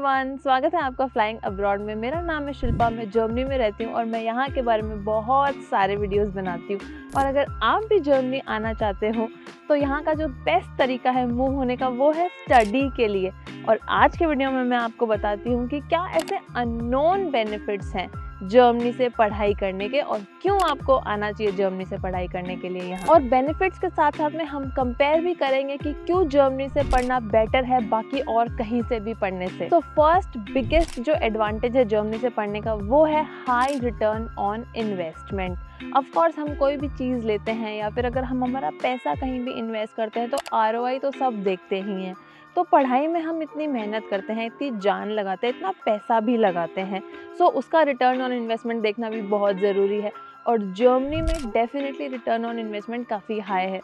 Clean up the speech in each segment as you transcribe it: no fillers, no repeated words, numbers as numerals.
Everyone, स्वागत है आपका फ्लाइंग अब्रॉड में। मेरा नाम है शिल्पा, मैं जर्मनी में रहती हूँ और मैं यहाँ के बारे में बहुत सारे वीडियोस बनाती हूँ। और अगर आप भी जर्मनी आना चाहते हो तो यहाँ का जो बेस्ट तरीका है मूव होने का वो है स्टडी के लिए। और आज के वीडियो में मैं आपको बताती हूँ कि क्या ऐसे अननोन बेनिफिट्स हैं जर्मनी से पढ़ाई करने के और क्यों आपको आना चाहिए जर्मनी से पढ़ाई करने के लिए यहाँ। और बेनिफिट्स के साथ साथ में हम कंपेयर भी करेंगे कि क्यों जर्मनी से पढ़ना बेटर है बाकी और कहीं से भी पढ़ने से। तो फर्स्ट बिगेस्ट जो एडवांटेज है जर्मनी से पढ़ने का वो है high return on investment. Of course हम कोई भी चीज़ लेते हैं या फिर अगर हम हमारा पैसा कहीं भी इन्वेस्ट करते हैं तो ROI तो सब देखते ही हैं। तो पढ़ाई में हम इतनी मेहनत करते हैं, इतनी जान लगाते हैं, इतना पैसा भी लगाते हैं, सो उसका रिटर्न ऑन इन्वेस्टमेंट देखना भी बहुत ज़रूरी है। और जर्मनी में डेफिनेटली रिटर्न ऑन इन्वेस्टमेंट काफ़ी हाई है।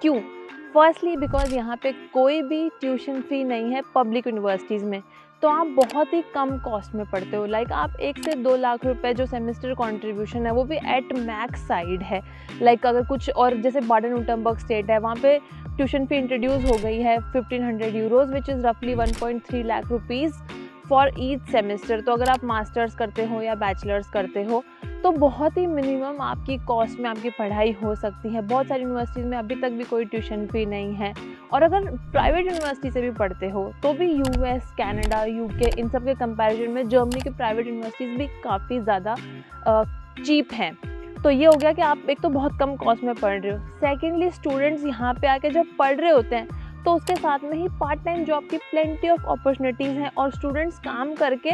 क्यों? फर्स्टली बिकॉज यहाँ पे कोई भी ट्यूशन फ़ी नहीं है पब्लिक यूनिवर्सिटीज़ में, तो आप बहुत ही कम कॉस्ट में पढ़ते हो। लाइक आप 1 से 2 लाख रुपए जो सेमेस्टर कंट्रीब्यूशन है वो भी एट मैक्स साइड है। लाइक अगर कुछ और जैसे बाडन-वुर्टमबर्ग स्टेट है वहाँ पे ट्यूशन फ़ी इंट्रोड्यूस हो गई है 1500 यूरोज़ विच इज़ रफली 1.3 lakh rupees for each semester. तो अगर आप मास्टर्स करते हो या बैचलर्स करते हो तो बहुत ही मिनिमम आपकी कॉस्ट में आपकी पढ़ाई हो सकती है। बहुत सारी यूनिवर्सिटीज़ में अभी तक भी कोई ट्यूशन फ़ी नहीं है। और अगर प्राइवेट यूनिवर्सिटी से भी पढ़ते हो तो भी US, कनाडा, UK इन सब के कंपैरिजन में जर्मनी की प्राइवेट यूनिवर्सिटीज़ भी काफ़ी ज़्यादा चीप हैं। तो ये हो गया कि आप एक तो बहुत कम कॉस्ट में पढ़ रहे हो। सेकेंडली स्टूडेंट्स यहाँ पे आके जब पढ़ रहे होते हैं तो उसके साथ में ही पार्ट टाइम जॉब की प्लेंटी ऑफ अपॉर्चुनिटीज़ हैं और स्टूडेंट्स काम करके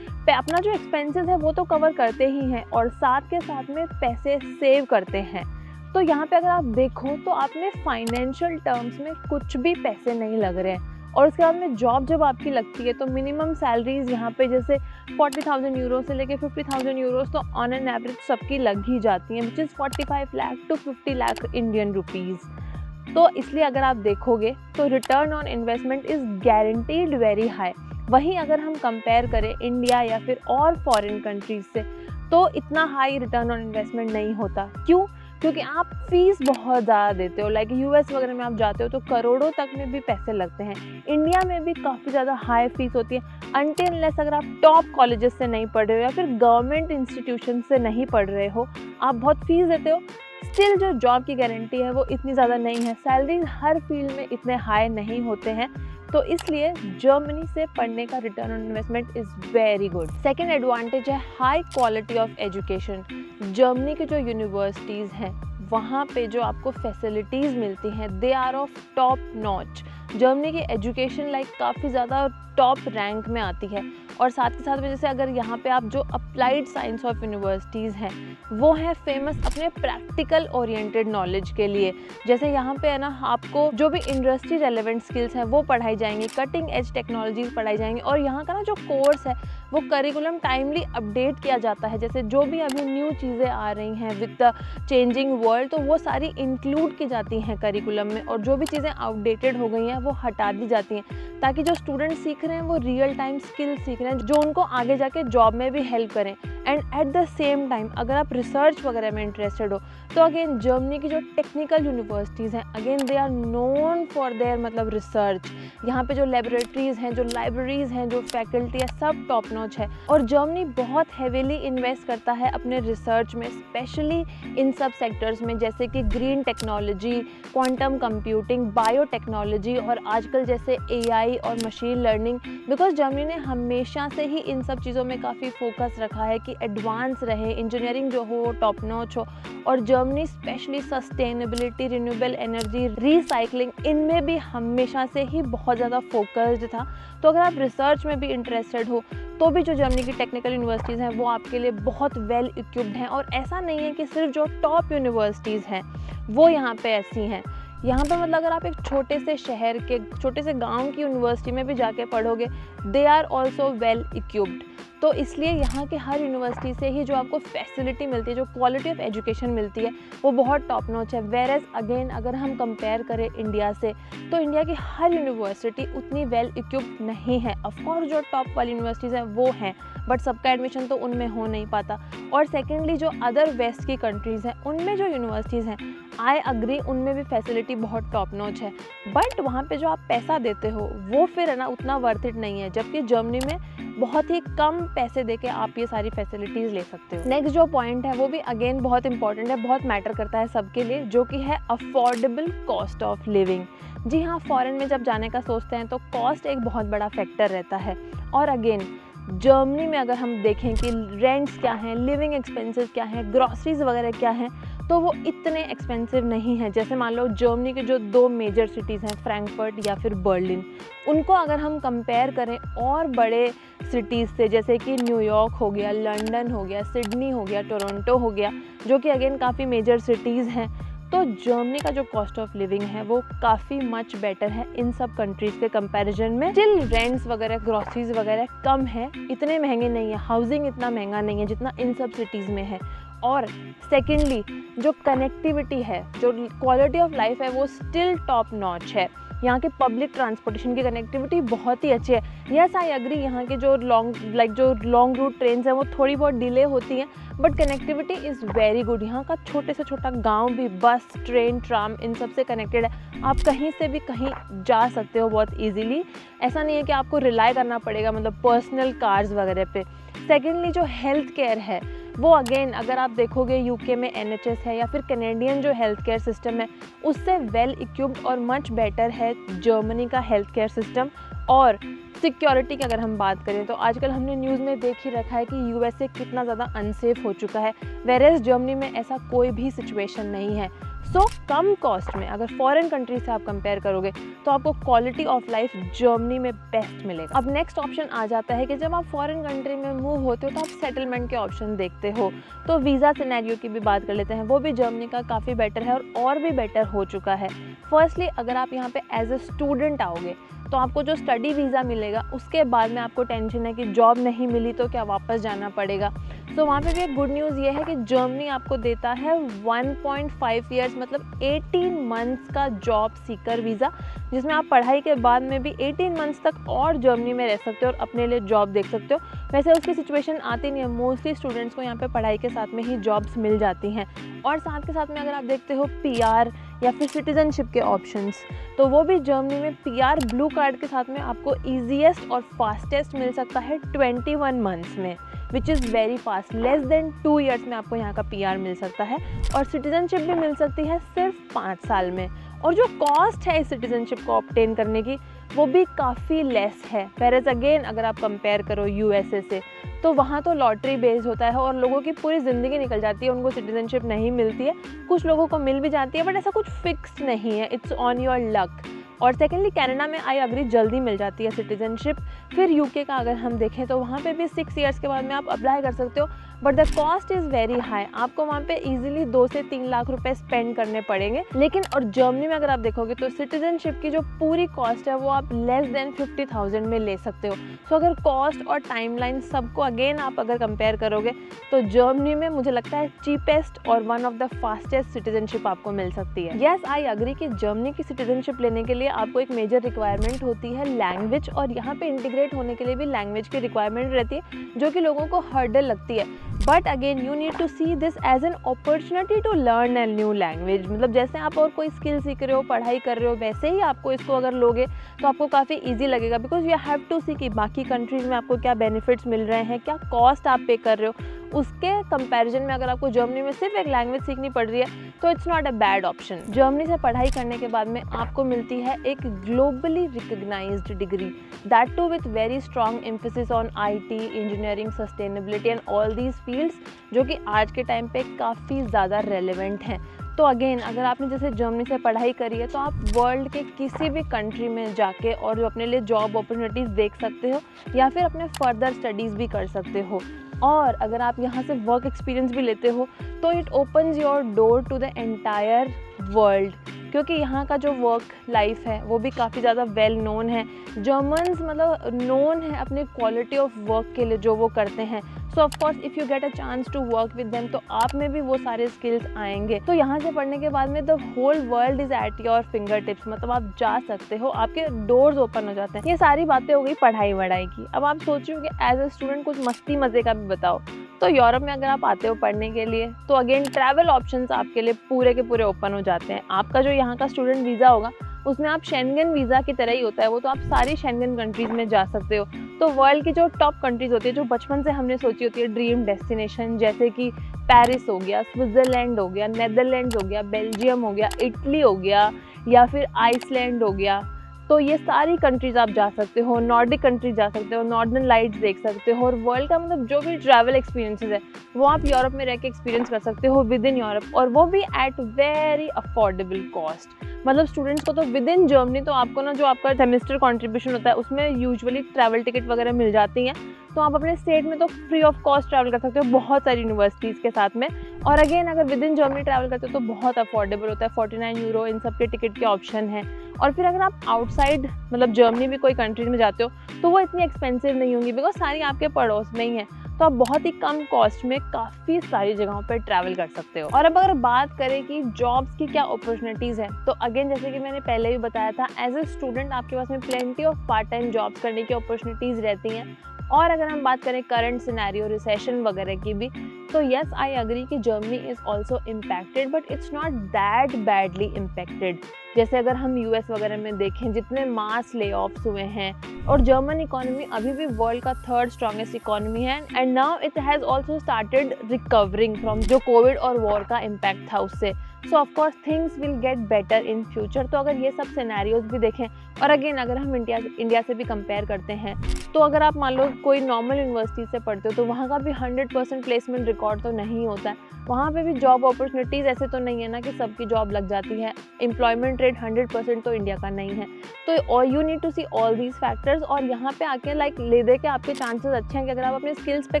अपना जो एक्सपेंसेस है वो तो कवर करते ही हैं और साथ के साथ में पैसे सेव करते हैं। तो यहाँ पे अगर आप देखो तो आपने फाइनेंशियल टर्म्स में कुछ भी पैसे नहीं लग रहे हैं। और उसके बाद में जॉब जब आपकी लगती है तो मिनिमम सैलरीज यहाँ पे जैसे 40,000 यूरो से लेके 50,000 यूरोज़ तो ऑन एन एवरेज सबकी लग ही जाती हैं, which is 45 lakh to 50 lakh Indian rupees. तो इसलिए अगर आप देखोगे तो return on investment is guaranteed very high. वहीं अगर हम कंपेयर करें इंडिया या फिर और फॉरेन कंट्रीज से तो इतना हाई रिटर्न ऑन इन्वेस्टमेंट नहीं होता। क्यों? क्योंकि आप फीस बहुत ज़्यादा देते हो। लाइक US वगैरह में आप जाते हो तो करोड़ों तक में भी पैसे लगते हैं। इंडिया में भी काफ़ी ज़्यादा हाई फीस होती है अनटिल अनलेस अगर आप टॉप कॉलेजेस से नहीं पढ़ रहे हो या फिर गवर्नमेंट इंस्टीट्यूशन से नहीं पढ़ रहे हो, आप बहुत फीस देते हो। स्टिल जो जॉब की गारंटी है वो इतनी ज़्यादा नहीं है। सैलरीज हर फील्ड में इतने हाई नहीं होते हैं, तो इसलिए जर्मनी से पढ़ने का return on investment is very good. Second advantage है high quality of education. Germany की जो यूनिवर्सिटीज़ हैं वहाँ पे जो आपको फैसिलिटीज़ मिलती हैं they are of top notch. Germany की एजुकेशन लाइक काफ़ी ज़्यादा टॉप रैंक में आती है। और साथ के साथ में जैसे अगर यहाँ पे आप जो अप्लाइड साइंस ऑफ यूनिवर्सिटीज़ हैं वो हैं फेमस अपने प्रैक्टिकल ओरिएंटेड नॉलेज के लिए। जैसे यहाँ पे है ना आपको जो भी इंडस्ट्री रेलेवेंट स्किल्स हैं वो पढ़ाई जाएंगी, कटिंग एज टेक्नोलॉजीज पढ़ाई जाएंगी। और यहाँ का ना जो कोर्स है वो करिकुलम टाइमली अपडेट किया जाता है। जैसे जो भी अभी न्यू चीज़ें आ रही हैं विद द चेंजिंग वर्ल्ड तो वो सारी इंक्लूड की जाती हैं करिकुलम में। और जो भी चीज़ें आउटडेटेड हो गई हैं वो हटा दी जाती हैं ताकि जो स्टूडेंट सीख रहे हैं वो रियल टाइम स्किल सीख रहे हैं जो उनको आगे जाके जॉब में भी हेल्प करें। And at the same time अगर आप रिसर्च वगैरह में इंटरेस्टेड हो तो अगेन जर्मनी की जो टेक्निकल यूनिवर्सिटीज़ हैं again they are known for their मतलब रिसर्च। यहाँ पे जो लेबोरेटरीज़ हैं, जो लाइब्रेरीज़ हैं, जो फैकल्टी है सब टॉप नॉच है। और जर्मनी बहुत हेविली इन्वेस्ट करता है अपने रिसर्च में, स्पेशली इन सब सेक्टर्स में जैसे कि green technology, quantum computing, biotechnology और आजकल जैसे AI और मशीन लर्निंग। बिकॉज जर्मनी ने हमेशा से ही इन सब चीज़ों में काफ़ी फोकस रखा है कि एडवांस रहे, इंजीनियरिंग जो हो टॉप नॉच हो। और Germany specially sustainability, renewable energy, recycling इनमें भी हमेशा से ही बहुत ज़्यादा फोकस्ड था। तो अगर आप रिसर्च में भी इंटरेस्टेड हो तो भी जो जर्मनी की टेक्निकल यूनिवर्सिटीज़ हैं वो आपके लिए बहुत वेल इक्विप्ड हैं। और ऐसा नहीं है कि सिर्फ जो टॉप यूनिवर्सिटीज़ हैं वो यहाँ पे ऐसी हैं। यहाँ पे मतलब अगर आप एक छोटे से शहर के छोटे से गांव की यूनिवर्सिटी में भी जाके पढ़ोगे they are also well equipped. तो इसलिए यहाँ के हर यूनिवर्सिटी से ही जो आपको फैसिलिटी मिलती है, जो क्वालिटी ऑफ एजुकेशन मिलती है वो बहुत टॉप नॉच है। वेर एज अगेन अगर हम कंपेयर करें इंडिया से तो इंडिया की हर यूनिवर्सिटी उतनी वेल इक्विप्ड नहीं है। ऑफकोर्स जो टॉप वाली यूनिवर्सिटीज़ हैं वो हैं बट सबका एडमिशन तो उनमें हो नहीं पाता। और सेकेंडली जो अदर वेस्ट की कंट्रीज़ हैं उनमें जो यूनिवर्सिटीज़ हैं आई अग्री उनमें भी फैसिलिटी बहुत टॉप नॉच है, बट वहाँ पे जो आप पैसा देते हो वो फिर है ना उतना वर्थ इट नहीं है। जबकि जर्मनी में बहुत ही कम पैसे देके आप ये सारी फैसिलिटीज़ ले सकते हो। नेक्स्ट जो पॉइंट है वो भी अगेन बहुत इंपॉर्टेंट है, बहुत मैटर करता है सबके लिए, जो कि है अफोर्डेबल कॉस्ट ऑफ लिविंग। जी हाँ, फॉरेन में जब जाने का सोचते हैं तो कॉस्ट एक बहुत बड़ा फैक्टर रहता है। और अगेन जर्मनी में अगर हम देखें कि रेंट्स क्या हैं, लिविंग एक्सपेंसेस क्या हैं, ग्रॉसरीज वगैरह क्या हैं, तो वो इतने एक्सपेंसिव नहीं है। जैसे मान लो जर्मनी के जो 2 मेजर सिटीज़ हैं, फ्रैंकफर्ट या फिर बर्लिन, उनको अगर हम कंपेयर करें और बड़े सिटीज़ से, जैसे कि न्यूयॉर्क हो गया, लंदन हो गया, सिडनी हो गया, टोरंटो हो गया, जो कि अगेन काफ़ी मेजर सिटीज़ हैं, तो जर्मनी का जो कॉस्ट ऑफ लिविंग है वो काफ़ी मच बेटर है इन सब कंट्रीज़ के कंपैरिजन में। स्टिल रेंट्स वगैरह, ग्रॉसरीज वगैरह कम है, इतने महंगे नहीं है, हाउसिंग इतना महंगा नहीं है जितना इन सब सिटीज़ में है। और सेकेंडली जो कनेक्टिविटी है, जो क्वालिटी ऑफ लाइफ है, वो स्टिल टॉप नॉच है। यहाँ के पब्लिक ट्रांसपोर्टेशन की कनेक्टिविटी बहुत ही अच्छी है। यस आई एग्री, यहाँ के जो लॉन्ग रूट ट्रेन हैं वो थोड़ी बहुत डिले होती हैं, but connectivity is very good. यहाँ का छोटे से छोटा गांव भी बस, ट्रेन, ट्राम इन सब से कनेक्टेड है। आप कहीं से भी कहीं जा सकते हो बहुत ईजीली। ऐसा नहीं है कि आपको रिलाई करना पड़ेगा मतलब पर्सनल कार्स वगैरह पे। सेकेंडली जो हेल्थ केयर है वो अगेन अगर आप देखोगे यूके में NHS है या फिर कैनेडियन जो हेल्थ केयर सिस्टम है उससे वेल इक्विप्ड और मच बेटर है जर्मनी का हेल्थ केयर सिस्टम। और सिक्योरिटी की अगर हम बात करें तो आजकल हमने न्यूज़ में देख ही रखा है कि USA कितना ज़्यादा अनसेफ हो चुका है, वेरेज जर्मनी में ऐसा कोई भी सिचुएशन नहीं है। सो कम कॉस्ट में अगर फॉरेन कंट्री से आप कंपेयर करोगे तो आपको क्वालिटी ऑफ लाइफ जर्मनी में बेस्ट मिलेगा। अब नेक्स्ट ऑप्शन आ जाता है कि जब आप फॉरेन कंट्री में मूव होते हो तो आप सेटलमेंट के ऑप्शन देखते हो। तो वीज़ा सिनेरियो की भी बात कर लेते हैं, वो भी जर्मनी का काफ़ी बेटर है और भी बेटर हो चुका है। फर्स्टली अगर आप यहाँ पे एज ए स्टूडेंट आओगे तो आपको जो स्टडी वीज़ा मिलेगा उसके बाद में आपको टेंशन है कि जॉब नहीं मिली तो क्या वापस जाना पड़ेगा। तो वहाँ पे भी एक गुड न्यूज़ ये है कि जर्मनी आपको देता है 1.5 ईयर्स मतलब 18 मंथ्स का जॉब सीकर वीज़ा, जिसमें आप पढ़ाई के बाद में भी 18 मंथ्स तक और जर्मनी में रह सकते हो और अपने लिए जॉब देख सकते हो। वैसे उसकी सिचुएशन आती नहीं है, मोस्टली स्टूडेंट्स को यहाँ पे पढ़ाई के साथ में ही जॉब्स मिल जाती हैं। और साथ के साथ में अगर आप देखते हो PR या फिर सिटीजनशिप के ऑप्शंस, तो वो भी जर्मनी में PR ब्लू कार्ड के साथ में आपको ईजीएस्ट और फास्टेस्ट मिल सकता है 21 मंथ्स में, which is very fast. Less than 2 years में आपको यहाँ का PR मिल सकता है और सिटीजनशिप भी मिल सकती है सिर्फ 5 साल में। और जो कॉस्ट है इस सिटीजनशिप को ऑब्टेन करने की वो भी काफ़ी लेस है। वेयरएज़ अगेन अगर आप कंपेयर करो USA से तो वहाँ तो लॉटरी बेस्ड होता है और लोगों की पूरी ज़िंदगी निकल जाती है, उनको सिटीजनशिप नहीं मिलती है। कुछ लोगों को मिल भी जाती है बट ऐसा कुछ फिक्स नहीं है, इट्स ऑन योर लक। और सेकेंडली कनाडा में आई अग्री जल्दी मिल जाती है सिटीजनशिप। फिर यूके का अगर हम देखें तो वहाँ पे भी 6 ईयर्स के बाद में आप अप्लाई कर सकते हो, but the cost is very high. आपको वहाँ पे इजीली 2 से 3 लाख रुपए स्पेंड करने पड़ेंगे। लेकिन और जर्मनी में अगर आप देखोगे तो सिटीजनशिप की जो पूरी कॉस्ट है वो आप लेस देन 50,000 में ले सकते हो। सो अगर कॉस्ट और टाइमलाइन सबको अगेन आप अगर कंपेयर करोगे तो जर्मनी में मुझे लगता है चीपेस्ट और one of the fastest citizenship आपको मिल सकती है। येस आई अग्री कि जर्मनी की सिटीजनशिप लेने के लिए आपको एक मेजर रिक्वायरमेंट होती है लैंग्वेज, और यहाँ पे इंटीग्रेट होने के लिए भी लैंग्वेज की रिक्वायरमेंट रहती है जो कि लोगों को हर्डल लगती है। But again you need to see this as an opportunity to learn a new language. मतलब जैसे आप और कोई स्किल सीख रहे हो, पढ़ाई कर रहे हो, वैसे ही आपको इसको अगर लोगे तो आपको काफ़ी ईजी लगेगा, बिकॉज यू हैव टू सी कि बाकी कंट्रीज़ में आपको क्या बेनिफिट्स मिल रहे हैं, क्या कॉस्ट आप पे कर रहे हो। उसके कंपैरिजन में अगर आपको जर्मनी में सिर्फ एक लैंग्वेज सीखनी पड़ रही है तो it's not a bad option. Germany से पढ़ाई करने के बाद में आपको मिलती है एक globally recognised degree, that too with very strong emphasis on IT, engineering, sustainability and all these fields, जो कि आज के टाइम पे काफ़ी ज़्यादा रेलिवेंट हैं। तो अगेन अगर आपने जैसे जर्मनी से पढ़ाई करी है तो आप वर्ल्ड के किसी भी कंट्री में जाके और जो अपने लिए जॉब अपॉर्चुनिटीज़ देख सकते हो या फिर अपने फर्दर स्टडीज़ भी कर सकते हो। और अगर आप यहाँ से वर्क एक्सपीरियंस भी लेते हो तो it opens your door to the entire world, क्योंकि यहाँ का जो वर्क लाइफ है वो भी काफ़ी ज़्यादा वेल नोन है। जर्मन्स मतलब नोन है अपनी क्वालिटी ऑफ वर्क के लिए जो वो करते हैं। So of course if you get a chance to work with them तो आप में भी वो सारे स्किल्स आएंगे। तो यहाँ से पढ़ने के बाद में the whole world is at your finger tips, मतलब आप जा सकते हो, आपके डोर्स ओपन हो जाते हैं। ये सारी बातें हो गई पढ़ाई वढ़ाई की। अब आप सोच रहे हो कि एज ए स्टूडेंट कुछ मस्ती मज़े का भी बताओ। तो यूरोप में अगर आप आते हो पढ़ने के लिए तो अगेन ट्रैवल ऑप्शंस आपके लिए पूरे के पूरे ओपन हो जाते हैं। आपका जो यहाँ का स्टूडेंट वीज़ा होगा उसमें आप शेंगन वीज़ा की तरह ही होता है वो, तो आप सारी शेंगन कंट्रीज़ में जा सकते हो। तो वर्ल्ड की जो टॉप कंट्रीज़ होती है, जो बचपन से हमने सोची होती है ड्रीम डेस्टिनेशन, जैसे कि पेरिस हो गया, स्विट्ज़रलैंड हो गया, नीदरलैंड्स हो गया, बेल्जियम हो गया, इटली हो गया या फिर आइसलैंड हो गया, तो ये सारी कंट्रीज़ आप जा सकते हो। नॉर्डिक कंट्रीज़ जा सकते हो, नॉर्दर्न लाइट्स देख सकते हो, और वर्ल्ड का मतलब जो भी ट्रैवल एक्सपीरियंसेस है वो आप यूरोप में रह के एक्सपीरियंस कर सकते हो विद इन यूरोप, और वो भी एट वेरी अफोर्डेबल कॉस्ट। मतलब स्टूडेंट्स को तो विद इन जर्मनी तो आपको ना जो आपका सेमेस्टर कॉन्ट्रीब्यूशन होता है उसमें यूजुअली ट्रैवल टिकट वगैरह मिल जाती हैं, तो आप अपने स्टेट में तो फ्री ऑफ कॉस्ट ट्रैवल कर सकते हो बहुत सारी यूनिवर्सिटीज़ के साथ में। और अगेन अगर विद इन जर्मनी ट्रैवल करते हो तो बहुत अफोर्डेबल होता है, 49 यूरो इन सब के टिकट के ऑप्शन हैं। और फिर अगर आप आउटसाइड मतलब जर्मनी भी कोई कंट्री में जाते हो तो वो इतनी एक्सपेंसिव नहीं होंगी, बिकॉज सारी आपके पड़ोस में ही है, तो आप बहुत ही कम कॉस्ट में काफ़ी सारी जगहों पर ट्रैवल कर सकते हो। और अब अगर बात करें कि जॉब्स की क्या अपॉर्चुनिटीज़ हैं, तो अगेन जैसे कि मैंने पहले भी बताया था, एज ए स्टूडेंट आपके पास में plenty of part time jobs करने की अपॉर्चुनिटीज़ रहती हैं। और अगर हम बात करें करंट सिनेरियो रिसेशन वगैरह की भी, तो येस आई एग्री कि Germany is also impacted, but it's not that badly impacted. जैसे अगर हम यूएस वगैरह में देखें जितने मास ले ऑफ्स हुए हैं, और जर्मन इकोनॉमी अभी भी वर्ल्ड का 3rd स्ट्रॉन्गेस्ट इकोनॉमी है, and now it has also started recovering from जो कोविड और वॉर का इम्पैक्ट था उससे। So of course things will get better in future. तो अगर ये सब सिनेरियोज भी देखें, और अगेन अगर हम इंडिया से भी कंपेयर करते हैं, तो अगर आप मान लो कोई नॉर्मल यूनिवर्सिटी से पढ़ते हो तो वहाँ का भी 100% प्लेसमेंट रिकॉर्ड तो नहीं होता है, वहाँ पे भी जॉब अपॉर्चुनिटीज़ ऐसे तो नहीं है ना कि सबकी जॉब लग जाती है। एम्प्लॉयमेंट रेट 100% तो इंडिया का नहीं है। तो you need to see all these factors, और यहाँ पे आके लाइक ले दे के आपके चांसेस अच्छे हैं कि अगर आप अपने स्किल्स पे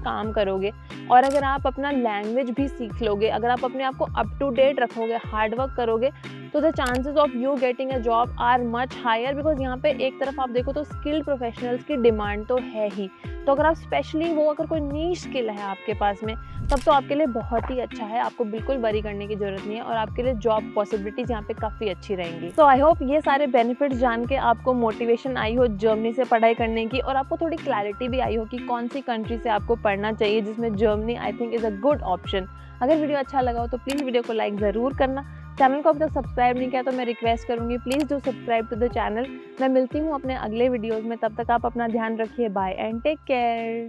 काम करोगे, और अगर आप अपना लैंग्वेज भी सीख लोगे, अगर आप अपने आप को अप टू डेट रखोगे, हार्ड वर्क करोगे, तो the chances of you getting a job are much higher, because यहाँ पे एक तरफ आप देखो तो स्किल्ड प्रोफेशनल्स की डिमांड तो है ही। तो अगर आप स्पेशली वो अगर कोई नीश स्किल है आपके पास में, तब तो आपके लिए बहुत ही अच्छा है, आपको बिल्कुल वरी करने की ज़रूरत नहीं है, और आपके लिए जॉब पॉसिबिलिटीज़ यहाँ पे काफ़ी अच्छी रहेंगी। तो आई होप ये सारे बेनिफिट्स जान के आपको मोटिवेशन आई हो जर्मनी से पढ़ाई करने की, और आपको थोड़ी क्लैरिटी भी आई हो कि कौन सी कंट्री से आपको पढ़ना चाहिए, जिसमें Germany I think is a good option. अगर वीडियो अच्छा लगा हो तो प्लीज़ वीडियो को लाइक ज़रूर करना। चैनल को अभी तक सब्सक्राइब नहीं किया तो मैं रिक्वेस्ट करूँगी, please do subscribe to the channel. मैं मिलती हूँ अपने अगले वीडियोज़ में, तब तक आप अपना ध्यान रखिए। Bye and take care.